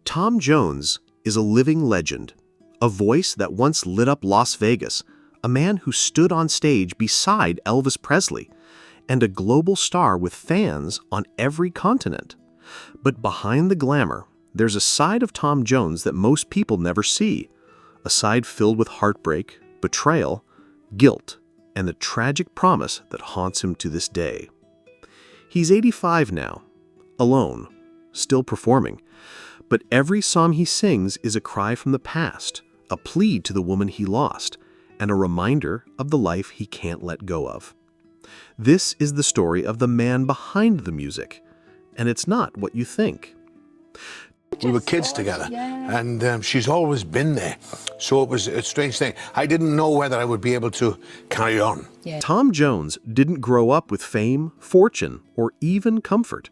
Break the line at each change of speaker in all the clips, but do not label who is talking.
Tom Jones is a living legend, a voice that once lit up Las Vegas, a man who stood on stage beside Elvis Presley, and a global star with fans on every continent. But behind the glamour, there's a side of Tom Jones that most people never see, a side filled with heartbreak, betrayal, guilt, and the tragic promise that haunts him to this day. He's 85 now, alone, still performing, but every song he sings is a cry from the past, a plea to the woman he lost, and a reminder of the life he can't let go of. This is the story of the man behind the music, and it's not what you think.
We were kids together, and she's always been there. So it was a strange thing. I didn't know whether I would be able to carry on.
Tom Jones didn't grow up with fame, fortune, or even comfort.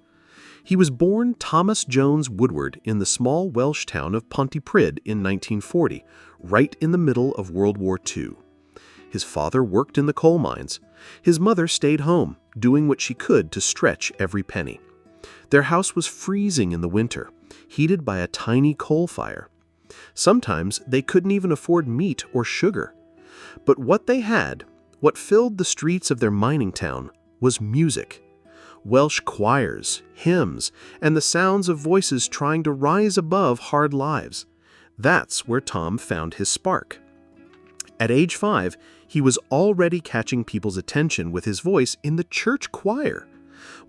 He was born Thomas Jones Woodward in the small Welsh town of Pontypridd in 1940, right in the middle of World War II. His father worked in the coal mines. His mother stayed home, doing what she could to stretch every penny. Their house was freezing in the winter, heated by a tiny coal fire. Sometimes they couldn't even afford meat or sugar. But what they had, what filled the streets of their mining town, was music. Welsh choirs, hymns, and the sounds of voices trying to rise above hard lives. That's where Tom found his spark. At age 5, he was already catching people's attention with his voice in the church choir.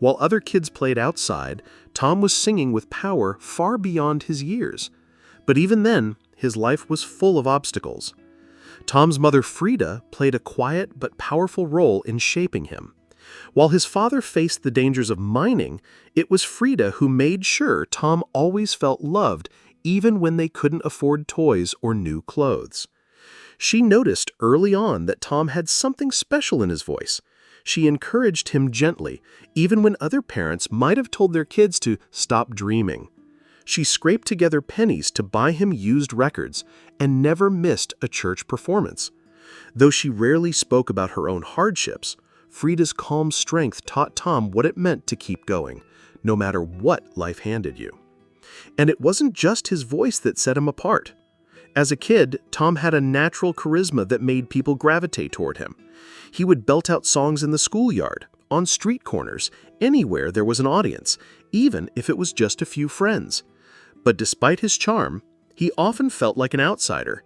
While other kids played outside, Tom was singing with power far beyond his years. But even then, his life was full of obstacles. Tom's mother, Frida, played a quiet but powerful role in shaping him. While his father faced the dangers of mining, it was Frida who made sure Tom always felt loved, even when they couldn't afford toys or new clothes. She noticed early on that Tom had something special in his voice. She encouraged him gently, even when other parents might have told their kids to stop dreaming. She scraped together pennies to buy him used records and never missed a church performance. Though she rarely spoke about her own hardships, Frida's calm strength taught Tom what it meant to keep going, no matter what life handed you. And it wasn't just his voice that set him apart. As a kid, Tom had a natural charisma that made people gravitate toward him. He would belt out songs in the schoolyard, on street corners, anywhere there was an audience, even if it was just a few friends. But despite his charm, he often felt like an outsider.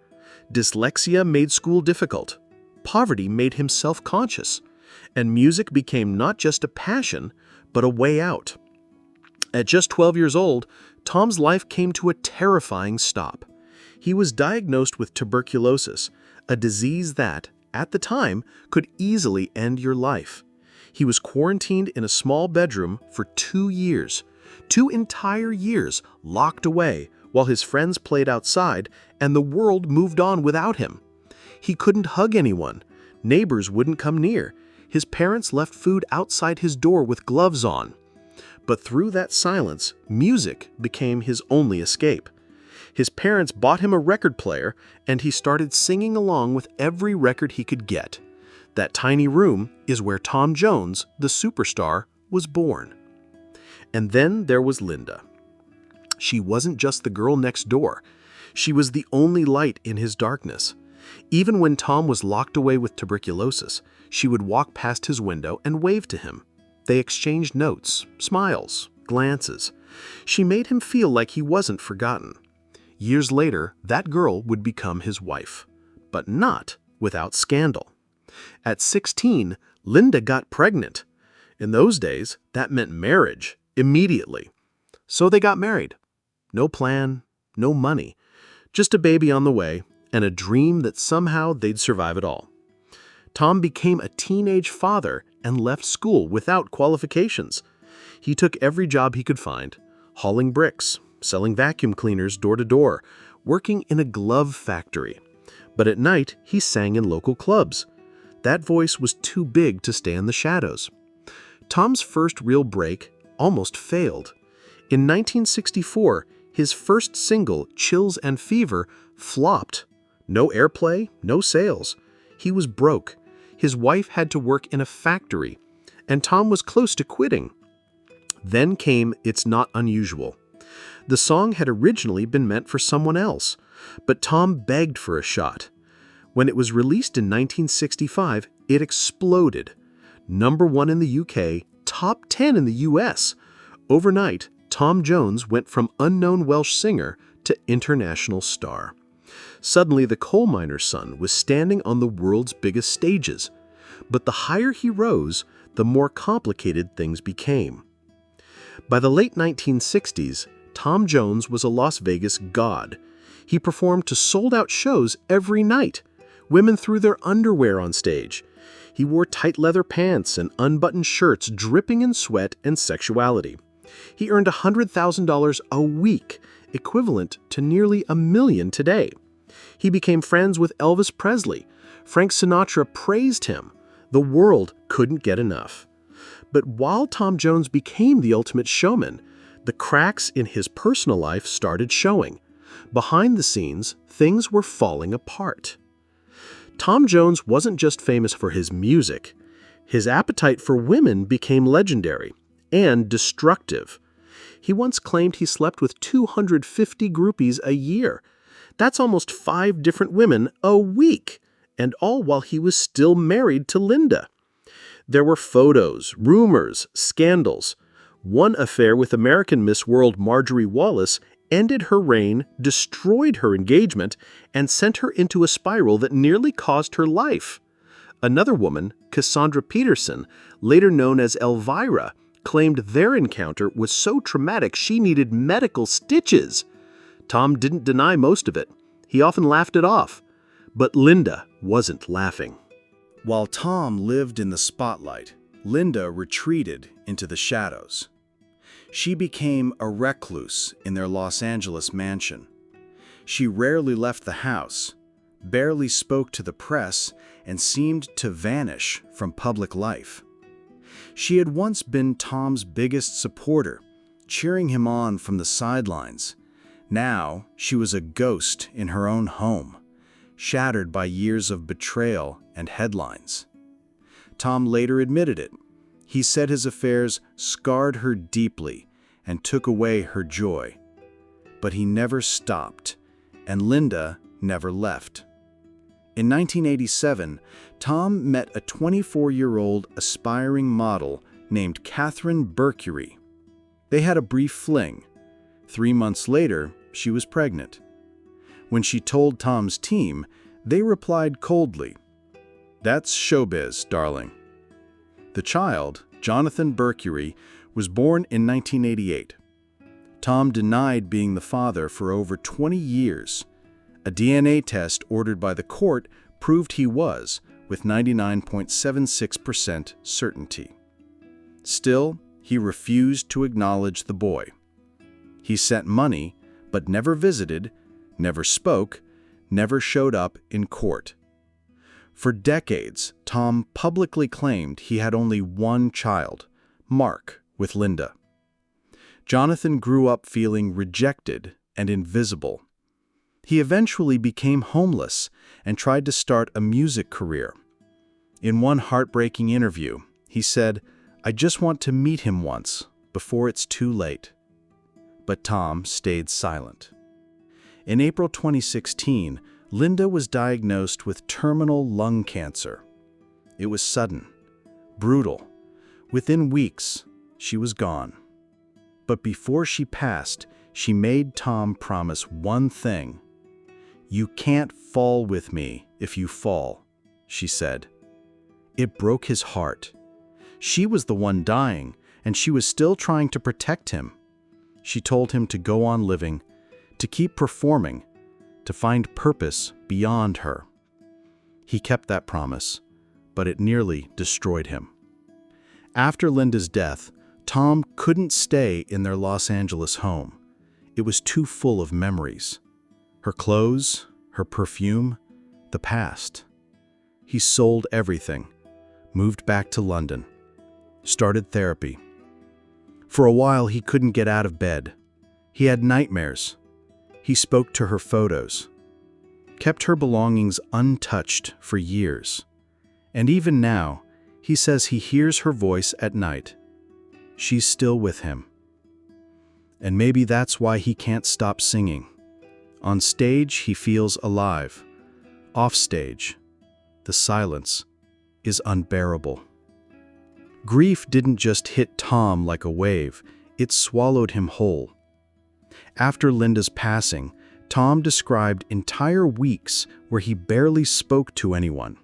Dyslexia made school difficult. Poverty made him self-conscious. And music became not just a passion, but a way out. At just 12 years old, Tom's life came to a terrifying stop. He was diagnosed with tuberculosis, a disease that, at the time, could easily end your life. He was quarantined in a small bedroom for 2 years, 2 entire years locked away while his friends played outside and the world moved on without him. He couldn't hug anyone. Neighbors wouldn't come near. His parents left food outside his door with gloves on. But through that silence, music became his only escape. His parents bought him a record player, and he started singing along with every record he could get. That tiny room is where Tom Jones, the superstar, was born. And then there was Linda. She wasn't just the girl next door. She was the only light in his darkness. Even when Tom was locked away with tuberculosis, she would walk past his window and wave to him. They exchanged notes, smiles, glances. She made him feel like he wasn't forgotten. Years later, that girl would become his wife, but not without scandal. At 16, Linda got pregnant. In those days, that meant marriage, immediately. So they got married. No plan, no money, just a baby on the way, and a dream that somehow they'd survive it all. Tom became a teenage father and left school without qualifications. He took every job he could find, hauling bricks, selling vacuum cleaners door to door, working in a glove factory. But at night, he sang in local clubs. That voice was too big to stay in the shadows. Tom's first real break almost failed. In 1964, his first single, Chills and Fever, flopped. No airplay, no sales. He was broke. His wife had to work in a factory, and Tom was close to quitting. Then came It's Not Unusual. The song had originally been meant for someone else, but Tom begged for a shot. When it was released in 1965, it exploded. #1 in the UK, top 10 in the US. Overnight, Tom Jones went from unknown Welsh singer to international star. Suddenly, the coal miner's son was standing on the world's biggest stages. But the higher he rose, the more complicated things became. By the late 1960s, Tom Jones was a Las Vegas god. He performed to sold-out shows every night. Women threw their underwear on stage. He wore tight leather pants and unbuttoned shirts dripping in sweat and sexuality. He earned $100,000 a week, equivalent to nearly $1 million today. He became friends with Elvis Presley. Frank Sinatra praised him. The world couldn't get enough. But while Tom Jones became the ultimate showman, the cracks in his personal life started showing. Behind the scenes, things were falling apart. Tom Jones wasn't just famous for his music. His appetite for women became legendary and destructive. He once claimed he slept with 250 groupies a year. That's almost 5 different women a week, and all while he was still married to Linda. There were photos, rumors, scandals. One affair with American Miss World Marjorie Wallace ended her reign, destroyed her engagement, and sent her into a spiral that nearly cost her life. Another woman, Cassandra Peterson, later known as Elvira, claimed their encounter was so traumatic she needed medical stitches. Tom didn't deny most of it. He often laughed it off. But Linda wasn't laughing.
While Tom lived in the spotlight, Linda retreated into the shadows. She became a recluse in their Los Angeles mansion. She rarely left the house, barely spoke to the press, and seemed to vanish from public life. She had once been Tom's biggest supporter, cheering him on from the sidelines. Now she was a ghost in her own home, shattered by years of betrayal and headlines. Tom later admitted it. He said his affairs scarred her deeply and took away her joy. But he never stopped, and Linda never left. In 1987, Tom met a 24-year-old aspiring model named Catherine Mercury. They had a brief fling. 3 months later, she was pregnant. When she told Tom's team, they replied coldly, "That's showbiz, darling." The child, Jonathan Mercury, was born in 1988. Tom denied being the father for over 20 years. A DNA test ordered by the court proved he was, with 99.76% certainty. Still, he refused to acknowledge the boy. He sent money, but never visited, never spoke, never showed up in court. For decades, Tom publicly claimed he had only one child, Mark, with Linda. Jonathan grew up feeling rejected and invisible. He eventually became homeless and tried to start a music career. In one heartbreaking interview, he said, "I just want to meet him once, before it's too late." But Tom stayed silent. In April 2016, Linda was diagnosed with terminal lung cancer. It was sudden, brutal. Within weeks, she was gone. But before she passed, she made Tom promise one thing. "You can't fall with me if you fall," she said. It broke his heart. She was the one dying, and she was still trying to protect him. She told him to go on living, to keep performing, to find purpose beyond her. He kept that promise, but it nearly destroyed him. After Linda's death, Tom couldn't stay in their Los Angeles home. It was too full of memories. Her clothes, her perfume, the past. He sold everything, moved back to London, started therapy. For a while, he couldn't get out of bed. He had nightmares. He spoke to her photos, kept her belongings untouched for years. And even now, he says he hears her voice at night. She's still with him. And maybe that's why he can't stop singing. On stage, he feels alive. Off stage, the silence is unbearable. Grief didn't just hit Tom like a wave, it swallowed him whole. After Linda's passing, Tom described entire weeks where he barely spoke to anyone.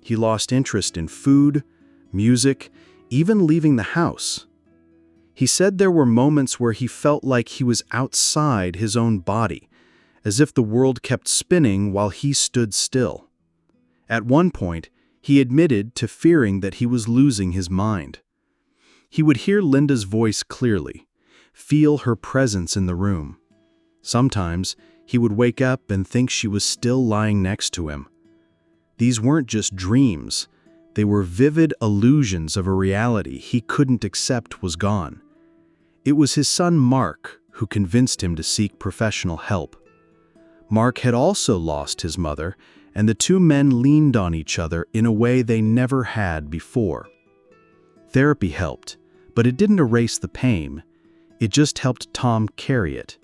He lost interest in food, music, even leaving the house. He said there were moments where he felt like he was outside his own body, as if the world kept spinning while he stood still. At one point, he admitted to fearing that he was losing his mind. He would hear Linda's voice clearly, feel her presence in the room. Sometimes, he would wake up and think she was still lying next to him. These weren't just dreams, they were vivid illusions of a reality he couldn't accept was gone. It was his son Mark who convinced him to seek professional help. Mark had also lost his mother, and the two men leaned on each other in a way they never had before. Therapy helped, but it didn't erase the pain. It just helped Tom carry it.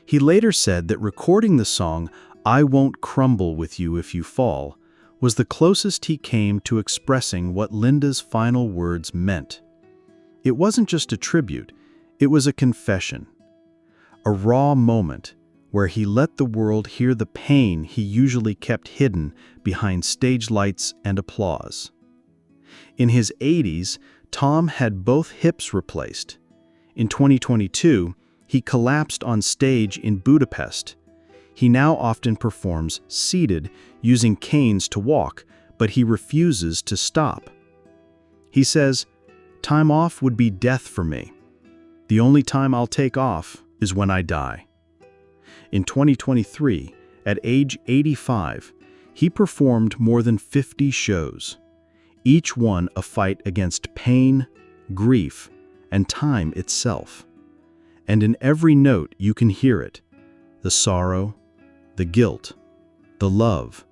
He later said that recording the song, "I Won't Crumble With You If You Fall," was the closest he came to expressing what Linda's final words meant. It wasn't just a tribute, it was a confession. A raw moment where he let the world hear the pain he usually kept hidden behind stage lights and applause. In his 80s, Tom had both hips replaced. In 2022, he collapsed on stage in Budapest. He now often performs seated, using canes to walk, but he refuses to stop. He says, "Time off would be death for me. The only time I'll take off is when I die." In 2023, at age 85, he performed more than 50 shows, each one a fight against pain, grief, and time itself. And in every note you can hear it, the sorrow, the guilt, the love,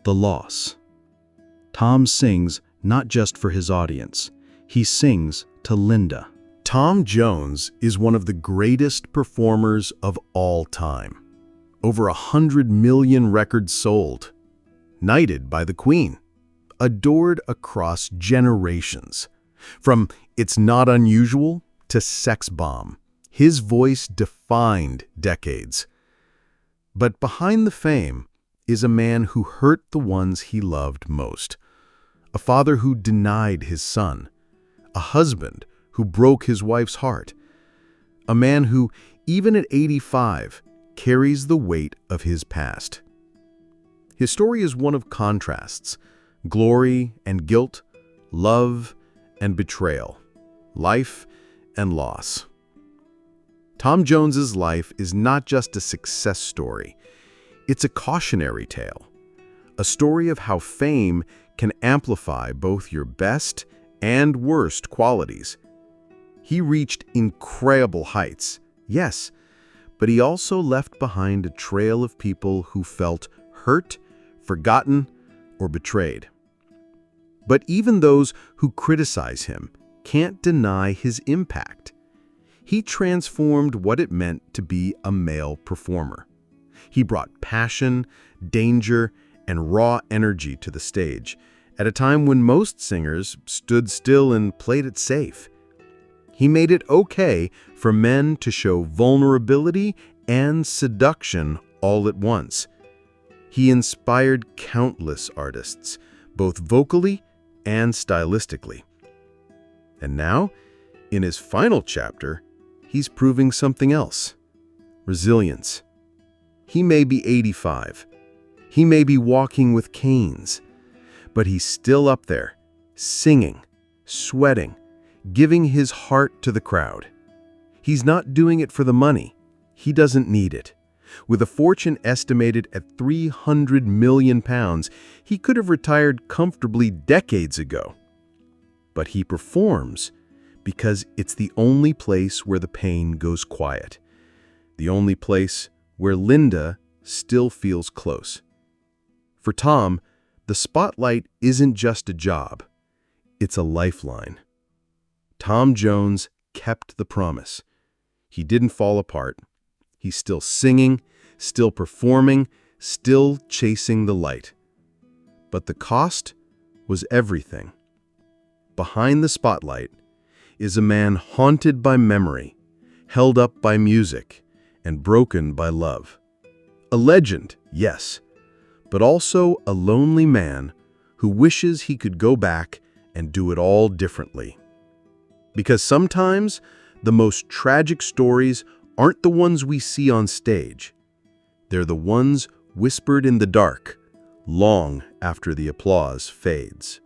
the loss. Tom sings not just for his audience, he sings to Linda.
Tom Jones is one of the greatest performers of all time. Over 100 million records sold. Knighted by the Queen. Adored across generations. From It's Not Unusual to Sex Bomb, his voice defined decades. But behind the fame is a man who hurt the ones he loved most. A father who denied his son. A husband who broke his wife's heart. A man who, even at 85, carries the weight of his past. His story is one of contrasts, glory and guilt, love and betrayal, life and loss. Tom Jones's life is not just a success story, it's a cautionary tale, a story of how fame can amplify both your best and worst qualities. He reached incredible heights, yes, but he also left behind a trail of people who felt hurt, forgotten, or betrayed. But even those who criticize him can't deny his impact. He transformed what it meant to be a male performer. He brought passion, danger, and raw energy to the stage at a time when most singers stood still and played it safe. He made it okay for men to show vulnerability and seduction all at once. He inspired countless artists, both vocally and stylistically. And now, in his final chapter, he's proving something else: resilience. He may be 85. He may be walking with canes, but he's still up there, singing, sweating, giving his heart to the crowd. He's not doing it for the money. He doesn't need it. With a fortune estimated at £300 million, he could have retired comfortably decades ago. But he performs because it's the only place where the pain goes quiet. The only place where Linda still feels close. For Tom, the spotlight isn't just a job. It's a lifeline. Tom Jones kept the promise.
He didn't fall apart. He's still singing, still performing, still chasing the light. But the cost was everything. Behind the spotlight is a man haunted by memory, held up by music, and broken by love. A legend, yes, but also a lonely man who wishes he could go back and do it all differently. Because sometimes the most tragic stories aren't the ones we see on stage. They're the ones whispered in the dark, long after the applause fades.